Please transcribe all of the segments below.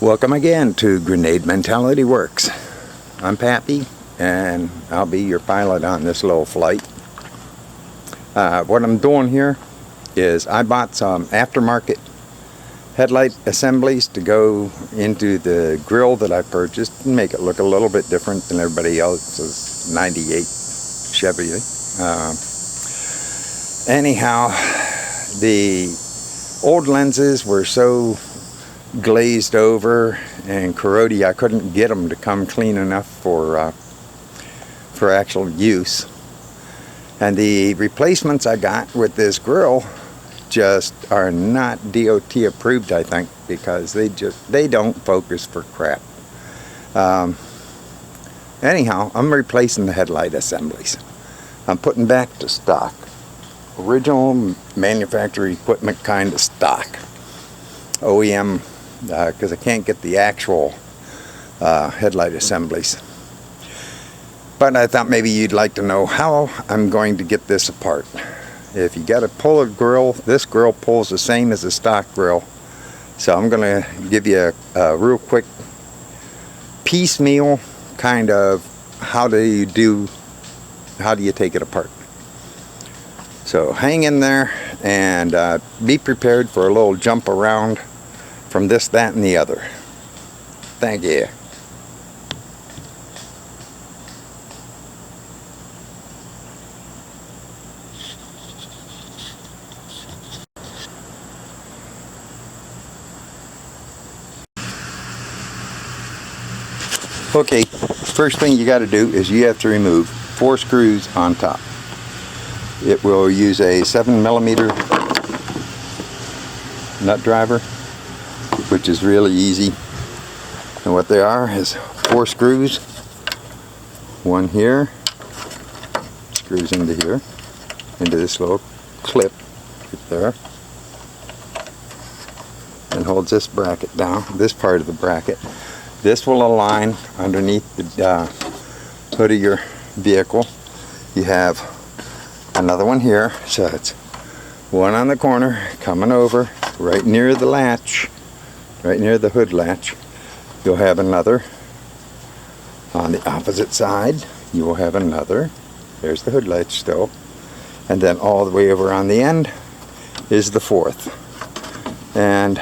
Welcome again to Grenade Mentality Works. I'm Pappy, and I'll be your pilot on this little flight. What I'm doing here is I bought some aftermarket headlight assemblies to go into the grill that I purchased and make it look a little bit different than everybody else's 98 Chevy. Anyhow, the old lenses were so glazed over and corrody I couldn't get them to come clean enough for actual use. And the replacements I got with this grill just are not DOT approved, I think, because they don't focus for crap. Anyhow, I'm replacing the headlight assemblies. I'm putting back to stock, original manufacturer equipment kind of stock, OEM, because I can't get the actual headlight assemblies. But I thought maybe you'd like to know how I'm going to get this apart. If you got to pull a grill, this grill pulls the same as a stock grill. So I'm going to give you a real quick piecemeal kind of how do you take it apart. So hang in there and be prepared for a little jump around from this, that, and the other. Thank you. Okay, first thing you got to do is you have to remove 4 screws on top. It will use a 7mm nut driver, which is really easy. And what they are is 4 screws. One here, screws into here, into this little clip right there, and holds this bracket down, this part of the bracket. This will align underneath the hood of your vehicle. You have another one here, so it's one on the corner coming over right near the latch, right near the hood latch. You'll have another on the opposite side. You will have another. There's the hood latch still. And then all the way over on the end is the 4th. And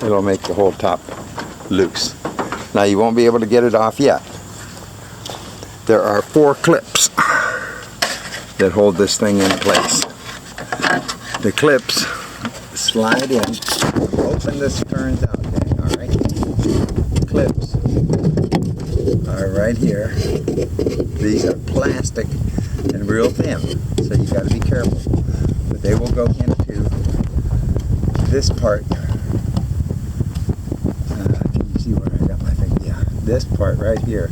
it'll make the whole top loose. Now you won't be able to get it off yet. There are 4 clips that hold this thing in place. The clips slide in. Open this, turns out. Okay, all right. Clips are right here. These are plastic and real thin, so you got to be careful. But they will go into this part. Can you see where I got my thing? Yeah, this part right here,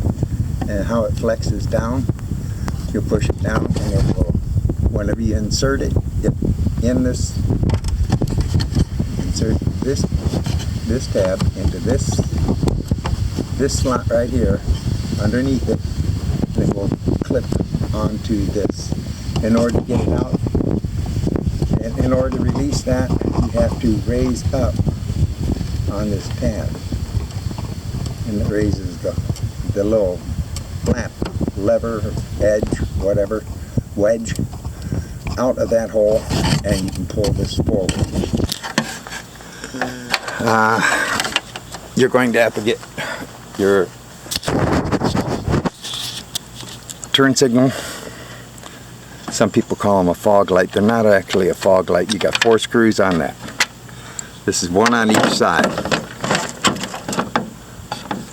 and how it flexes down. You push it down, and it will. Whenever you insert it in this, insert this tab into this slot right here, underneath it, and it will clip onto this. In order to get it out, and in order to release that, you have to raise up on this tab, and it raises the little flap, lever, edge, whatever, wedge out of that hole, and you can pull this forward. You're going to have to get your turn signal. Some people call them a fog light. They're not actually a fog light. You got 4 screws on that. This is one on each side.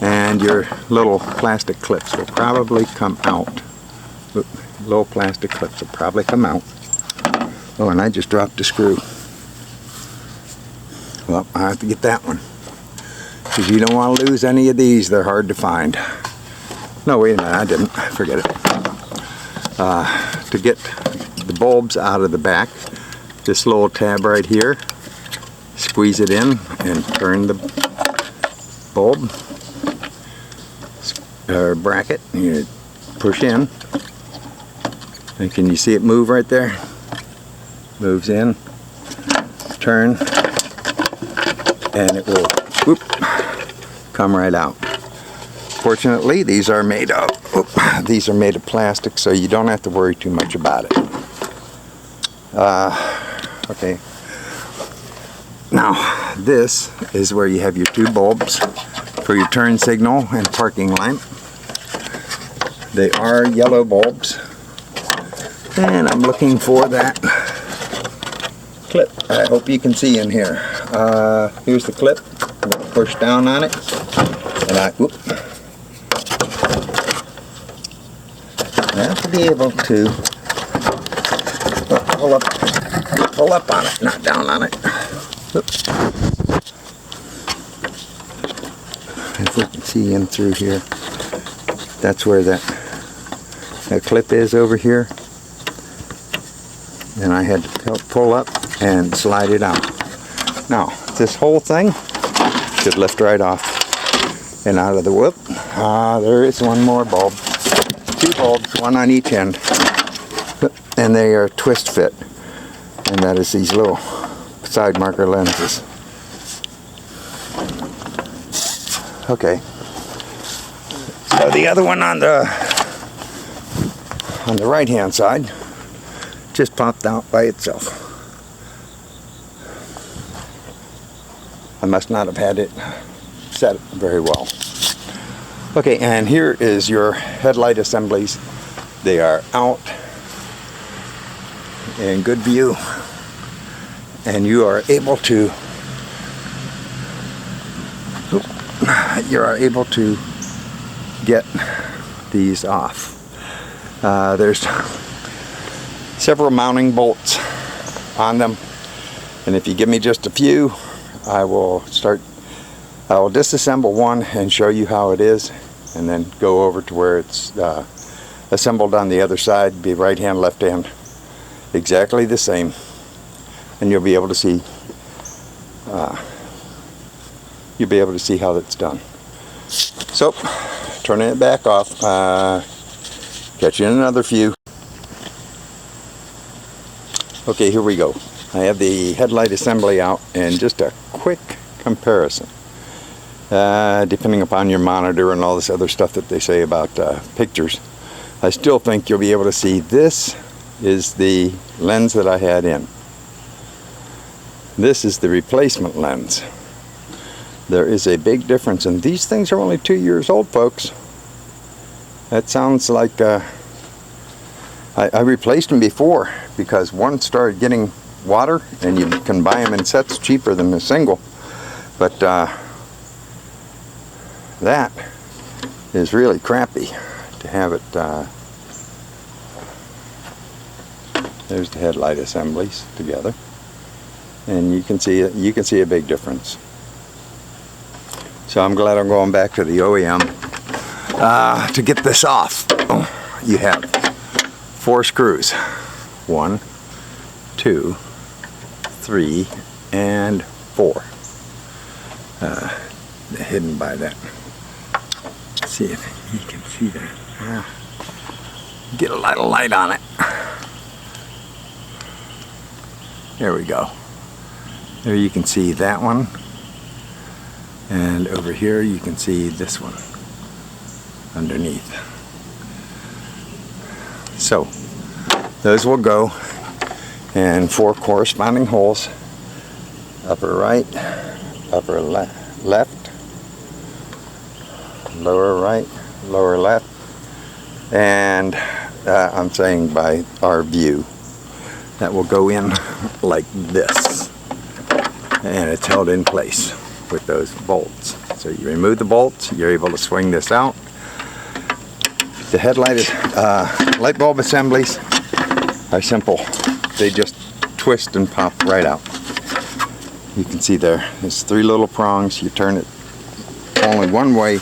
And your little plastic clips will probably come out. Little plastic clips will probably come out. Oh, and I just dropped a screw. Well, I have to get that one, because you don't want to lose any of these. They're hard to find. No, wait a minute, I didn't. Forget it. To get the bulbs out of the back, this little tab right here, squeeze it in and turn the bulb bracket. You push in, and can you see it move right there? Moves in, turn, and it will whoop, come right out. Fortunately, these are made of plastic, so you don't have to worry too much about it. Okay. Now, this is where you have your two bulbs for your turn signal and parking lamp. They are yellow bulbs, and I'm looking for that clip. I hope you can see in here. Here's the clip. I'm going to push down on it, and I have to be able to pull up on it, not down on it. Oops. If we can see in through here, that's where that clip is over here, and I had to pull up and slide it out. Now this whole thing should lift right off and out of the whoop. There is one more bulb, two bulbs, one on each end, and they are twist fit, and that is these little side marker lenses. Okay, so the other one on the right hand side just popped out by itself. I must not have had it set very well. Okay, and here is your headlight assemblies. They are out in good view, and you are able to get these off. There's several mounting bolts on them, and if you give me just a few, I will disassemble one and show you how it is, and then go over to where it's assembled on the other side. Be right hand, left hand, exactly the same, and you'll be able to see how it's done. So, turning it back off. Catch you in another few. Okay, here we go. I have the headlight assembly out, and just a quick comparison. Depending upon your monitor and all this other stuff that they say about pictures, I still think you'll be able to see this is the lens that I had in. This is the replacement lens. There is a big difference, and these things are only 2 years old, folks. That sounds like I replaced them before because one started getting water, and you can buy them in sets cheaper than a single, but that is really crappy to have it. There's the headlight assemblies together, and you can see a big difference. So I'm glad I'm going back to the OEM to get this off. You have 4 screws. 1, 2, 3, and 4. Hidden by that. Let's see if you can see that. Get a little light on it. There we go. There you can see that one. And over here you can see this one underneath. So those will go in 4 corresponding holes: upper right, upper left, lower right, lower left, and I'm saying by our view, that will go in like this, and it's held in place with those bolts. So you remove the bolts, you're able to swing this out. The headlight light bulb assemblies are simple. They just twist and pop right out. You can see there's 3 little prongs. You turn it only one way,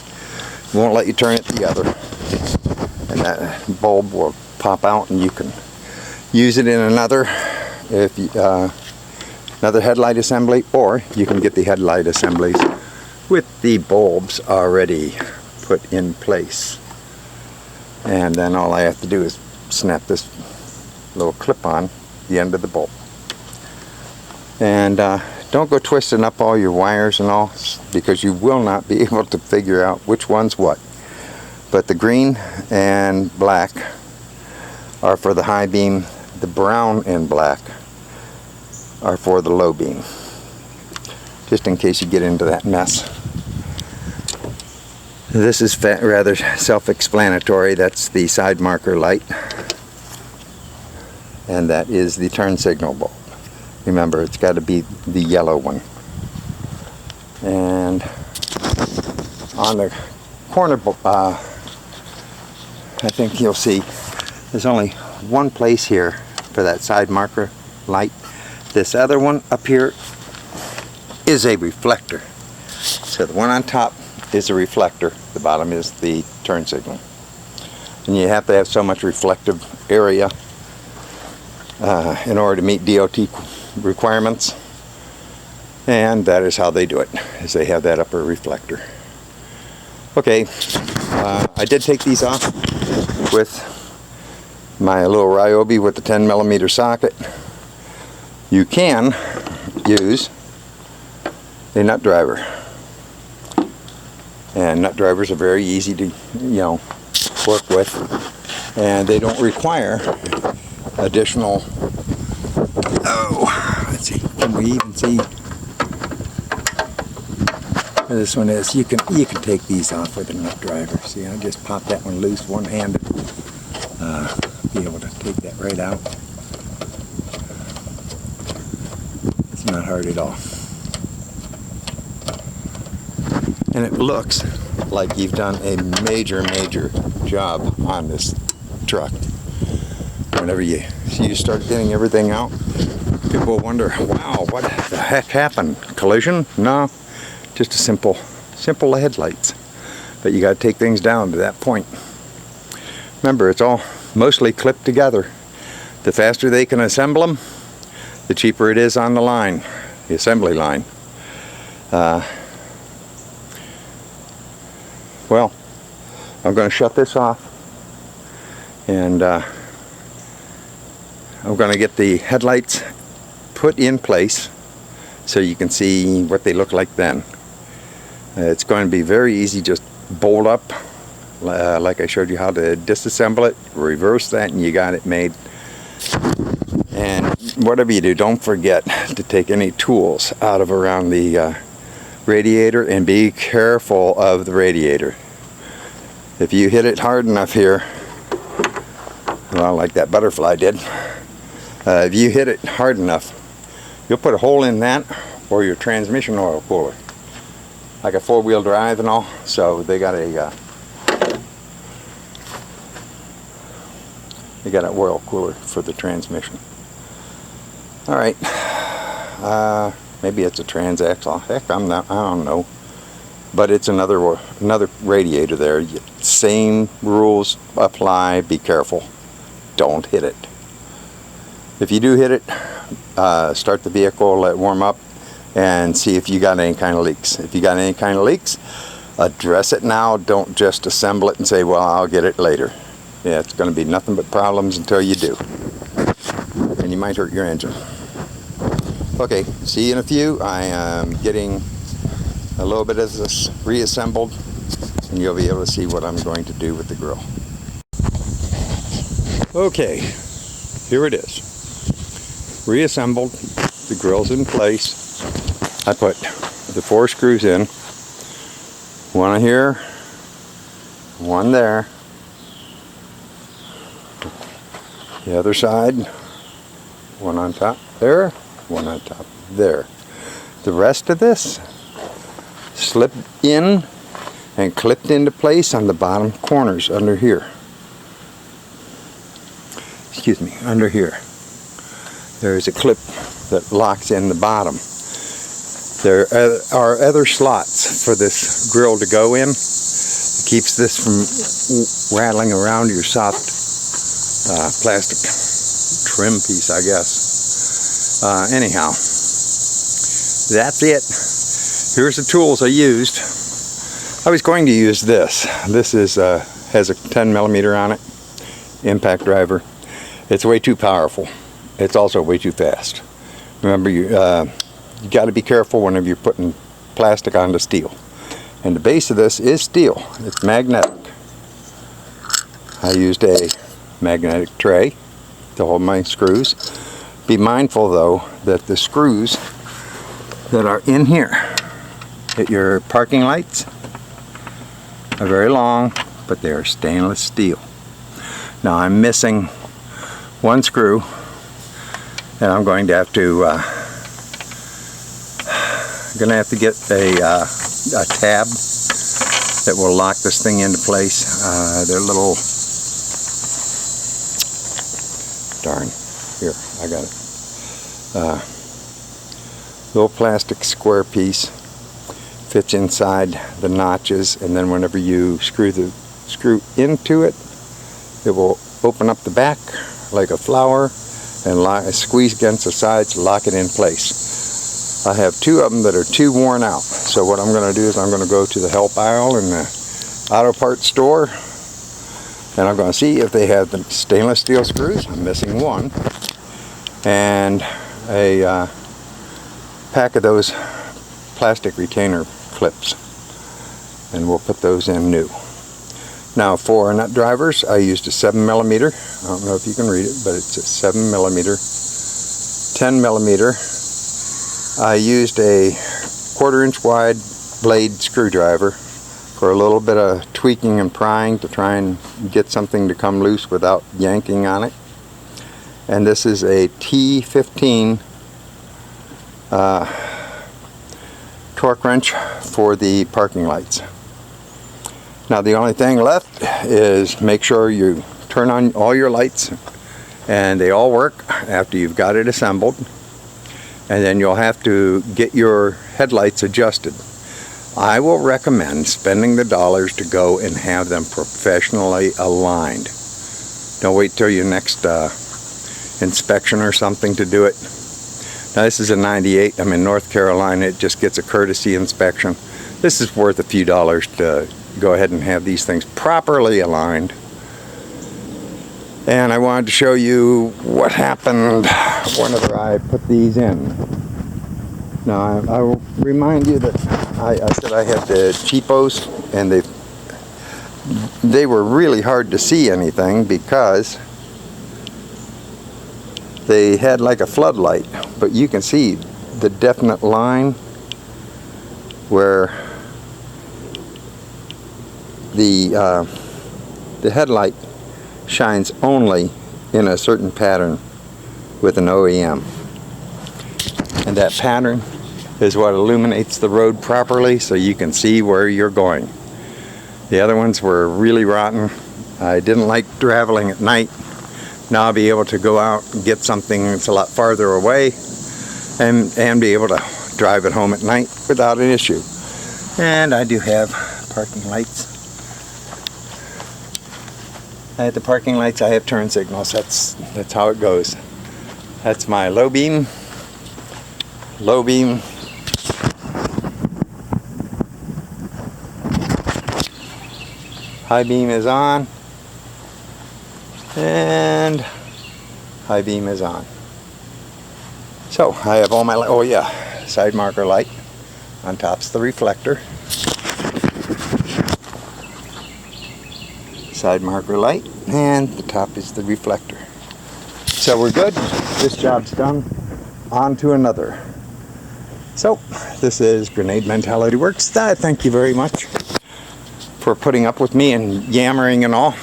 won't let you turn it the other, and that bulb will pop out, and you can use it in another headlight assembly, or you can get the headlight assemblies with the bulbs already put in place, and then all I have to do is snap this little clip on the end of the bulb and Don't go twisting up all your wires and all, because you will not be able to figure out which one's what. But the green and black are for the high beam. The brown and black are for the low beam. Just in case you get into that mess. This is rather self-explanatory. That's the side marker light. And that is the turn signal bulb. Remember, it's got to be the yellow one. And on the corner, I think you'll see there's only one place here for that side marker light. This other one up here is a reflector. So the one on top is a reflector. The bottom is the turn signal. And you have to have so much reflective area in order to meet DOT requirements. And that is how they do it, is they have that upper reflector. Okay, I did take these off with my little Ryobi with the 10mm socket. You can use a nut driver. And nut drivers are very easy to, work with. And they don't require additional, let's see, can we even see where this one is? You can take these off with a nut driver. See, I just pop that one loose one-handed. Be able to take that right out. It's not hard at all. And it looks like you've done a major job on this truck. Whenever you start getting everything out, people wonder, wow, what the heck happened? Collision? No, just a simple headlights. But you got to take things down to that point. Remember, it's all mostly clipped together. The faster they can assemble them, the cheaper it is on the line, the assembly line. Well, I'm going to shut this off, and I'm going to get the headlights put in place so you can see what they look like then. It's going to be very easy. Just bolt up like I showed you how to disassemble it, reverse that, and you got it made. And whatever you do, don't forget to take any tools out of around the radiator, and be careful of the radiator. If you hit it hard enough here, well, like that butterfly did, if you hit it hard enough, you'll put a hole in that or your transmission oil cooler, like a four-wheel drive and all. So they got an oil cooler for the transmission. All right. Maybe it's a transaxle. Heck, I don't know. But it's another radiator there. Same rules apply. Be careful. Don't hit it. If you do hit it, start the vehicle, let it warm up, and see if you got any kind of leaks. If you got any kind of leaks, address it now. Don't just assemble it and say, well, I'll get it later. Yeah, it's going to be nothing but problems until you do. And you might hurt your engine. Okay, see you in a few. I am getting a little bit of this reassembled, and you'll be able to see what I'm going to do with the grill. Okay, here it is. Reassembled. The grill's in place. I put the 4 screws in. One here, one there. The other side, one on top there, one on top there. The rest of this slipped in and clipped into place on the bottom corners under here. Excuse me, under here. There is a clip that locks in the bottom. There are other slots for this grill to go in. It keeps this from rattling around your soft plastic trim piece, I guess. Anyhow, that's it. Here's the tools I used. I was going to use this. This is has a 10mm on it, impact driver. It's way too powerful. It's also way too fast. Remember, you got to be careful whenever you're putting plastic onto steel. And the base of this is steel. It's magnetic. I used a magnetic tray to hold my screws. Be mindful though that the screws that are in here at your parking lights are very long, but they are stainless steel. Now I'm missing one screw, and I'm going to have to get a tab that will lock this thing into place. They're little, darn, here, I got it. Little plastic square piece fits inside the notches, and then whenever you screw into it, it will open up the back like a flower and squeeze against the sides, lock it in place. I have two of them that are too worn out, so what I'm going to do is I'm going to go to the help aisle in the auto parts store, and I'm going to see if they have the stainless steel screws. I'm missing one, and a pack of those plastic retainer clips, and we'll put those in new. Now for nut drivers, I used a 7mm. I don't know if you can read it, but it's a 7mm, 10mm. I used a 1/4 inch wide blade screwdriver for a little bit of tweaking and prying to try and get something to come loose without yanking on it. And this is a T15 torque wrench for the parking lights. Now the only thing left is make sure you turn on all your lights and they all work after you've got it assembled, and then you'll have to get your headlights adjusted. I will recommend spending the dollars to go and have them professionally aligned. Don't wait till your next inspection or something to do it. Now this is a 98. I'm in North Carolina. It just gets a courtesy inspection. This is worth a few dollars to go ahead and have these things properly aligned. And I wanted to show you what happened whenever I put these in. Now I will remind you that I said I had the cheapos, and they were really hard to see anything because they had like a floodlight, but you can see the definite line where the headlight shines only in a certain pattern with an OEM, and that pattern is what illuminates the road properly so you can see where you're going. The other ones were really rotten. I didn't like traveling at night. Now I'll be able to go out and get something that's a lot farther away and be able to drive it home at night without an issue. And I do have parking lights. At the parking lights I have turn signals. That's how it goes. That's my low beam, high beam is on, and high beam is on. So I have all my, oh yeah, side marker light. On top's the reflector. Side marker light, and the top is the reflector. So we're good. This job's done. On to another. So this is Grenade Mentality Works. Thank you very much for putting up with me and yammering and all.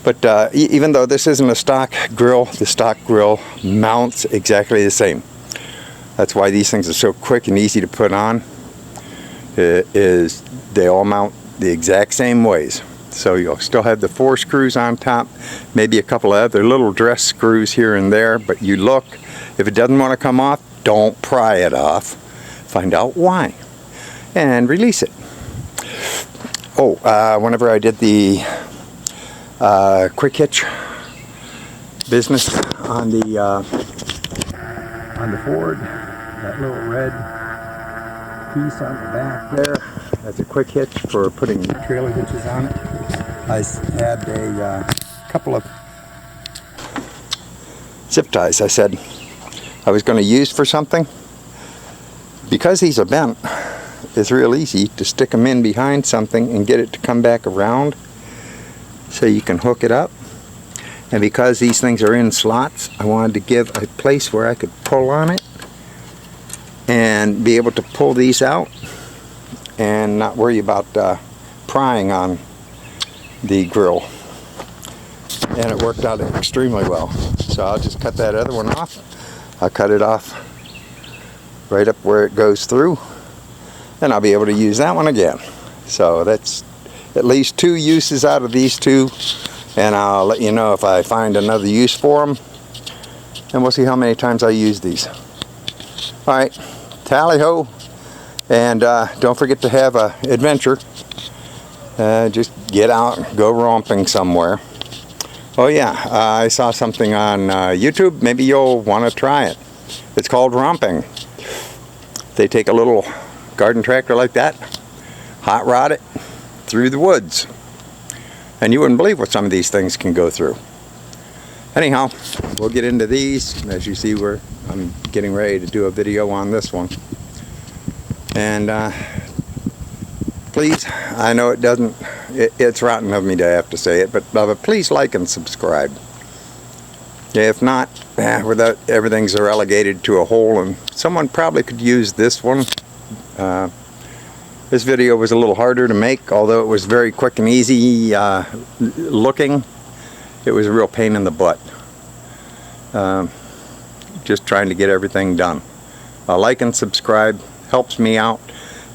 But even though this isn't a stock grill, the stock grill mounts exactly the same. That's why these things are so quick and easy to put on. They all mount the exact same ways. So you'll still have the 4 screws on top, maybe a couple of other little dress screws here and there, but you look, if it doesn't want to come off, don't pry it off. Find out why and release it. Oh, whenever I did the quick hitch business on the Ford, that little red piece on the back there, that's a quick hitch for putting trailer hitches on it. I had a couple of zip ties I said I was going to use for something. Because these are bent, it's real easy to stick them in behind something and get it to come back around so you can hook it up. And because these things are in slots, I wanted to give a place where I could pull on it and be able to pull these out and not worry about prying on the grill. And it worked out extremely well. So I'll just cut that other one off. I'll cut it off right up where it goes through, and I'll be able to use that one again. So that's at least 2 uses out of these 2, and I'll let you know if I find another use for them, and we'll see how many times I use these. Alright, tally-ho, and don't forget to have an adventure. Just get out and go romping somewhere. Oh yeah, I saw something on YouTube. Maybe you'll want to try it. It's called romping. They take a little garden tractor like that, hot rod it through the woods, and you wouldn't believe what some of these things can go through. Anyhow, we'll get into these. As you see, I'm getting ready to do a video on this one. And please, I know it's rotten of me to have to say it, but please like and subscribe. If not, without everything's relegated to a hole, and someone probably could use this one. This video was a little harder to make, although it was very quick and easy looking. It was a real pain in the butt. Just trying to get everything done. Like and subscribe helps me out,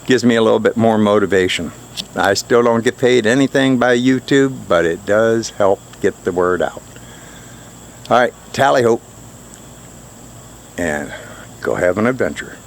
gives me a little bit more motivation. I still don't get paid anything by YouTube, but it does help get the word out. Alright, tally-ho, and go have an adventure.